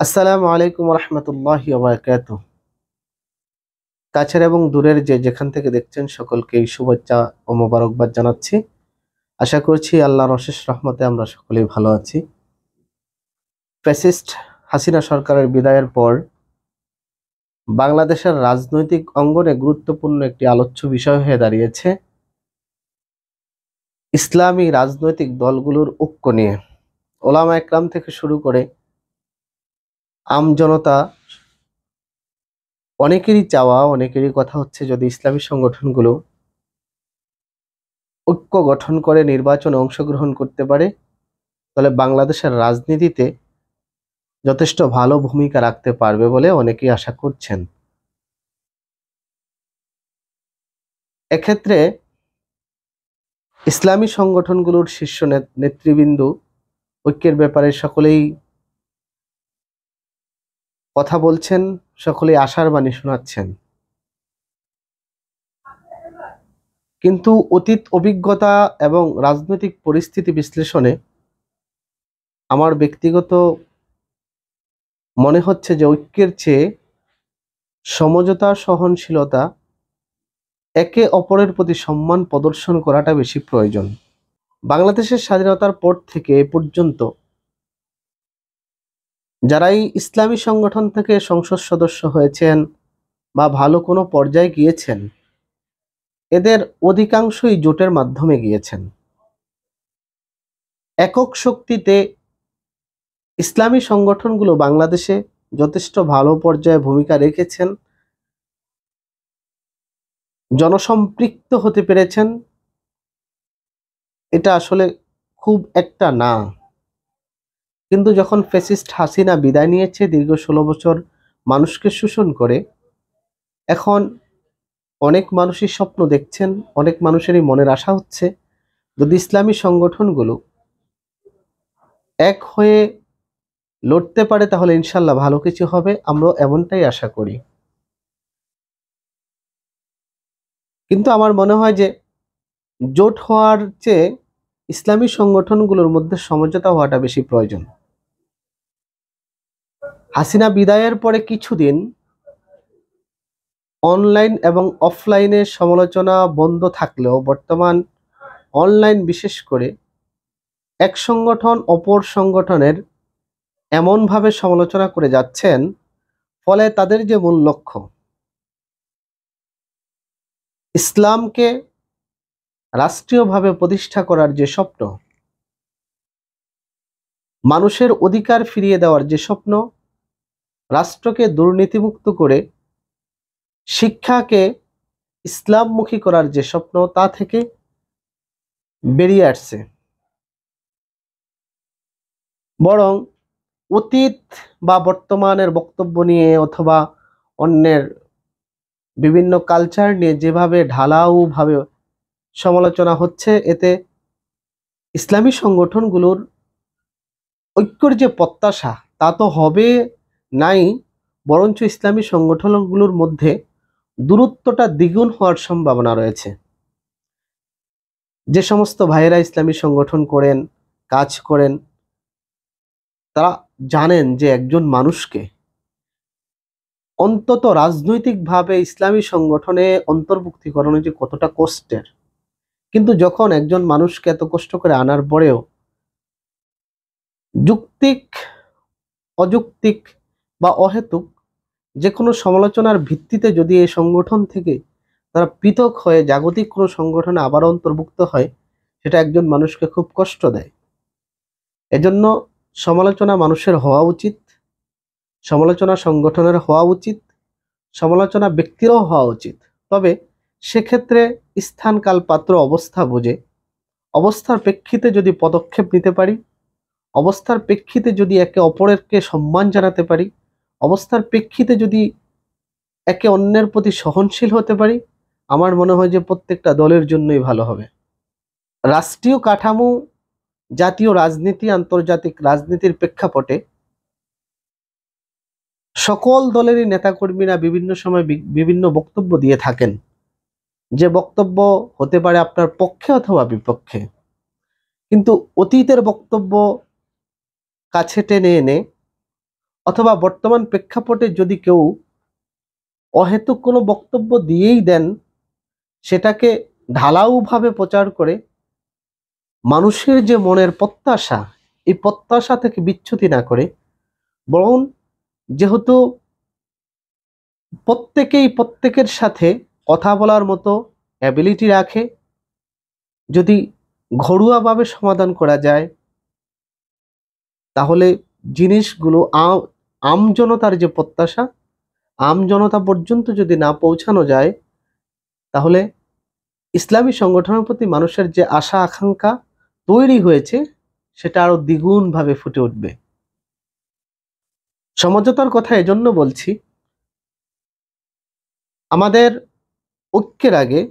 আসসালামু আলাইকুম রহমতুল্লাহি ওয়া বারাকাতুহু। কাছের এবং দূরের যেখান থেকে দেখছেন সকলকে শুভেচ্ছা ও মোবারকবাদ জানাচ্ছি। আশা করছি আল্লাহর অশেষ রহমতে আমরা সকলেই ভালো আছি। ফ্যাসিস্ট হাসিনা সরকারের বিদায়ের পর বাংলাদেশের রাজনৈতিক অঙ্গনে গুরুত্বপূর্ণ একটি আলোচ্য বিষয় হয়ে দাঁড়িয়েছে ইসলামী রাজনৈতিক দলগুলোর ঐক্য নিয়ে। ওলামা একরাম থেকে শুরু করে আমজনতা অনেকেরই চাওয়া, অনেকেরই কথা হচ্ছে যদি ইসলামী সংগঠনগুলো ঐক্য গঠন করে নির্বাচনে অংশগ্রহণ করতে পারে তাহলে বাংলাদেশের রাজনীতিতে যথেষ্ট ভালো ভূমিকা রাখতে পারবে বলে অনেকেই আশা করছেন। এক্ষেত্রে ইসলামী সংগঠনগুলোর শীর্ষ নেতৃবৃন্দ ঐক্যের ব্যাপারে সকলেই কথা বলছেন, সকলেই আশার বাণী শোনাচ্ছেন। কিন্তু অতীত অভিজ্ঞতা এবং রাজনৈতিক পরিস্থিতি বিশ্লেষণে আমার ব্যক্তিগত মনে হচ্ছে যে ঐক্যের চেয়ে সমঝোতা, সহনশীলতা, একে অপরের প্রতি সম্মান প্রদর্শন করাটা বেশি প্রয়োজন। বাংলাদেশের স্বাধীনতার পর থেকে এ পর্যন্ত যারাই ইসলামী সংগঠন থেকে সংসদ সদস্য হয়েছেন বা ভালো কোনো পর্যায়ে গিয়েছেন, এদের অধিকাংশই জোটের মাধ্যমে গিয়েছেন। একক শক্তিতে ইসলামী সংগঠনগুলো বাংলাদেশে যথেষ্ট ভালো পর্যায়ে ভূমিকা রেখেছেন, জনসম্পৃক্ত হতে পেরেছেন। এটা আসলে খুব একটা না। কিন্তু যখন ফ্যাসিস্ট হাসিনা বিদায় নিয়েছে দীর্ঘ 16 বছর মানুষকে শোষণ করে, এখন অনেক মানুষই স্বপ্ন দেখছেন, অনেক মানুষেরই মনের আশা হচ্ছে যদি ইসলামী সংগঠনগুলো এক হয়ে লড়তে পারে তাহলে ইনশাল্লাহ ভালো কিছু হবে। আমরা এমনটাই আশা করি। কিন্তু আমার মনে হয় যে জোট হওয়ার চেয়ে ইসলামী সংগঠনগুলোর মধ্যে সমঝোতা হওয়াটা বেশি প্রয়োজন। হাসিনা বিদায়ের পরে কিছুদিন অনলাইন এবং অফলাইনে সমালোচনা বন্ধ থাকলেও বর্তমান অনলাইন বিশেষ করে এক সংগঠন অপর সংগঠনের এমনভাবে সমালোচনা করে যাচ্ছেন, ফলে তাদের যে মূল লক্ষ্য ইসলামকে রাষ্ট্রীয়ভাবে প্রতিষ্ঠা করার যে স্বপ্ন, মানুষের অধিকার ফিরিয়ে দেওয়ার যে স্বপ্ন, রাষ্ট্রকে দুর্নীতিমুক্ত করে শিক্ষাকে ইসলামমুখী করার যে স্বপ্ন, তা থেকে বেরিয়ে আসছে। বরং অতীত বা বর্তমানের বক্তব্য নিয়ে অথবা অন্যের বিভিন্ন কালচার নিয়ে যেভাবে ঢালাওভাবে সমালোচনা হচ্ছে, এতে ইসলামী সংগঠনগুলোর ঐক্যের যে প্রত্যাশা তা তো হবে নাই, বরঞ্চ ইসলামী সংগঠনগুলোর মধ্যে দূরত্বটা দ্বিগুণ হওয়ার সম্ভাবনা রয়েছে। যে সমস্ত ভাইয়েরা ইসলামী সংগঠন করেন, কাজ করেন, তারা জানেন যে একজন মানুষকে অন্তত রাজনৈতিকভাবে ইসলামী সংগঠনে অন্তর্ভুক্তিকরণ যে কতটা কষ্টের। কিন্তু যখন একজন মানুষকে এত কষ্ট করে আনার পরেও যুক্তিক, অযৌক্তিক বা অহেতুক যে কোনো সমালোচনার ভিত্তিতে যদি এই সংগঠন থেকে তারা পৃথক হয়ে জাগতিক কোনো সংগঠনে আবার অন্তর্ভুক্ত হয়, সেটা একজন মানুষকে খুব কষ্ট দেয়। এজন্য সমালোচনা মানুষের হওয়া উচিত, সমালোচনা সংগঠনের হওয়া উচিত, সমালোচনা ব্যক্তিরও হওয়া উচিত। তবে সেক্ষেত্রে স্থান, কাল, পাত্র, অবস্থা বুঝে, অবস্থার প্রেক্ষিতে যদি পদক্ষেপ নিতে পারি, অবস্থার প্রেক্ষিতে যদি একে অপরকে সম্মান জানাতে পারি, অবস্থার প্রেক্ষিতে যদি একে অন্যের প্রতি সহনশীল হতে পারি, আমার মনে হয় যে প্রত্যেকটা দলের জন্যই ভালো হবে। রাষ্ট্রীয় কাঠামো, জাতীয় রাজনীতি, আন্তর্জাতিক রাজনীতির প্রেক্ষাপটে সকল দলেরই নেতাকর্মীরা বিভিন্ন সময় বিভিন্ন বক্তব্য দিয়ে থাকেন, যে বক্তব্য হতে পারে আপনার পক্ষে অথবা বিপক্ষে। কিন্তু অতীতের বক্তব্য কাছে টেনে এনে অথবা বর্তমান প্রেক্ষাপটে যদি কেউ অহেতুক কোনো বক্তব্য দিয়েই দেন, সেটাকে ঢালাওভাবে প্রচার করে মানুষের যে মনের প্রত্যাশা, এই প্রত্যাশা থেকে বিচ্যুতি না করে, বরং যেহেতু প্রত্যেকেই প্রত্যেকের সাথে কথা বলার মতো অ্যাবিলিটি রাখে, যদি ঘরোয়াভাবে সমাধান করা যায়, তাহলে জিনিসগুলো আমজনতার যে প্রত্যাশা, আমজনতা পর্যন্ত যদি না পৌঁছানো যায়, তাহলে ইসলামী সংগঠনের প্রতি মানুষের যে আশা আকাঙ্ক্ষা তৈরি হয়েছে, সেটা আরো দ্বিগুণভাবে ফুটে উঠবে। সমঝোতার কথা এজন্য বলছি, আমাদের ঐক্যের আগে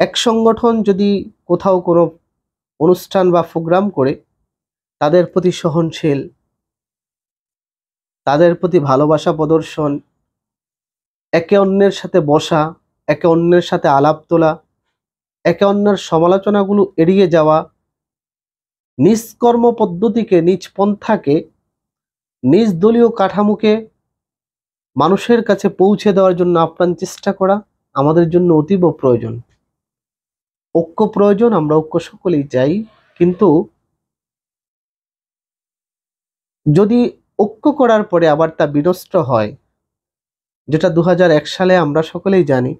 এক সংগঠন যদি কোথাও কোনো অনুষ্ঠান বা প্রোগ্রাম করে, তাদের প্রতি সহনশীল, তাদের প্রতি ভালোবাসা প্রদর্শন, একে অন্যের সাথে বসা, একে অন্যের সাথে আলাপ তোলা, একে অন্যের সমালোচনাগুলো এড়িয়ে যাওয়া, নিজ কর্ম পদ্ধতিকে, নিজ পন্থাকে, নিজ দলীয় কাঠামোকে মানুষের কাছে পৌঁছে দেওয়ার জন্য আপ্রাণ চেষ্টা করা আমাদের জন্য অতীব প্রয়োজন। ঐক্য প্রয়োজন, আমরা ঐক্য সকলেই চাই, কিন্তু যদি ঐক্য করার পরে আবার তা বিনষ্ট হয়, যেটা 2001 সালে আমরা সকলেই জানি,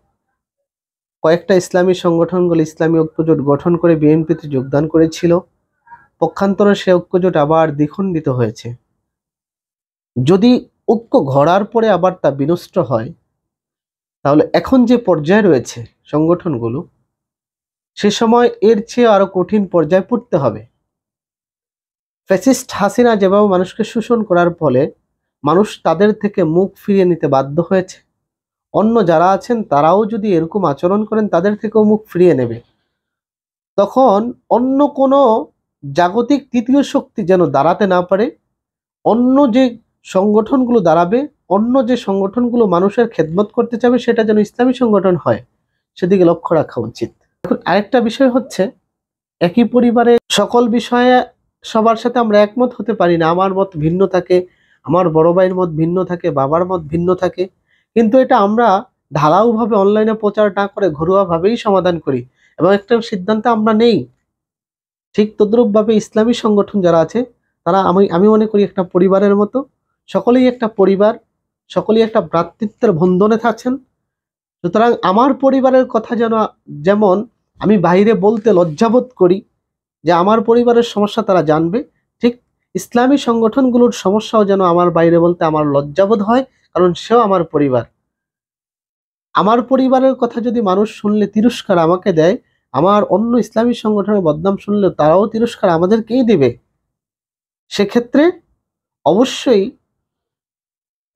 কয়েকটা ইসলামী সংগঠনগুলো ইসলামী ঐক্যজোট গঠন করে বিএনপিতে যোগদান করেছিল, পক্ষান্তরে সে ঐক্যজোট আবার দ্বিখণ্ডিত হয়েছে। যদি ঐক্য গড়ার পরে আবার তা বিনষ্ট হয়, তাহলে এখন যে পর্যায়ে রয়েছে সংগঠনগুলো, সে সময় এর চেয়ে আরো কঠিন পর্যায়ে পড়তে হবে। ফ্যাসিস্ট হাসিনা যেভাবে মানুষকে শোষণ করার ফলে মানুষ তাদের থেকে মুখ ফিরিয়ে নিতে বাধ্য হয়েছে, অন্য যারা আছেন তারাও যদি এরকম আচরণ করেন, তাদের থেকেও মুখ ফিরিয়ে নেবে। তখন অন্য কোনো জাগতিক তৃতীয় শক্তি যেন দাঁড়াতে না পারে, অন্য যে সংগঠনগুলো দাঁড়াবে, অন্য যে সংগঠনগুলো মানুষের খেদমত করতে চাবে, সেটা যেন ইসলামী সংগঠন হয়, সেদিকে লক্ষ্য রাখা উচিত। এখন আরেকটা বিষয় হচ্ছে, একই পরিবারে সকল বিষয়ে সবার সাথে আমরা একমত হতে পারি না। আমার মত ভিন্ন থাকে, আমার বড় ভাইয়ের মত ভিন্ন থাকে, বাবার মত ভিন্ন থাকে, কিন্তু এটা আমরা ঢালাওভাবে অনলাইনে প্রচার না করে ঘরোয়াভাবেই সমাধান করি এবং একটা সিদ্ধান্তে আমরা নেই। ঠিক তদ্রূপভাবে ইসলামী সংগঠন যারা আছে, তারা আমি মনে করি একটা পরিবারের মতো, সকলেই একটা পরিবার, সকলেই একটা ভ্রাতৃত্বের বন্ধনে থাকছেন। সুতরাং আমার পরিবারের কথা যেমন আমি বাইরে বলতে লজ্জাবোধ করি যে আমার পরিবারের সমস্যা তারা জানবে, ঠিক ইসলামী সংগঠনগুলোর সমস্যাও যেন আমার বাইরে বলতে আমার লজ্জাবোধ হয়, কারণ সেও আমার পরিবার। আমার পরিবারের কথা যদি মানুষ শুনলে তিরস্কার আমাকে দেয়, আমার অন্য ইসলামী সংগঠনের বদনাম শুনলে তারাও তিরস্কার আমাদেরকেই দেবে। সেক্ষেত্রে অবশ্যই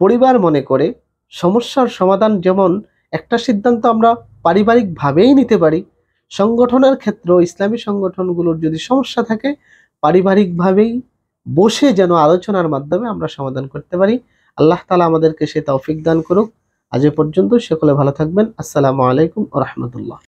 পরিবার মনে করে সমস্যার সমাধান যেমন একটা সিদ্ধান্ত আমরা পারিবারিকভাবেই নিতে পারি, সংগঠনের ক্ষেত্রেও ইসলামী সংগঠনগুলোর যদি সমস্যা থাকে, পারিবারিকভাবেই বসে যেন আলোচনার মাধ্যমে আমরা সমাধান করতে পারি। আল্লাহ তাআলা আমাদেরকে সে তৌফিক দান করুক। আজ এ পর্যন্ত, সকলে ভালো থাকবেন। আসসালামু আলাইকুম ওয়া রাহমাতুল্লাহ।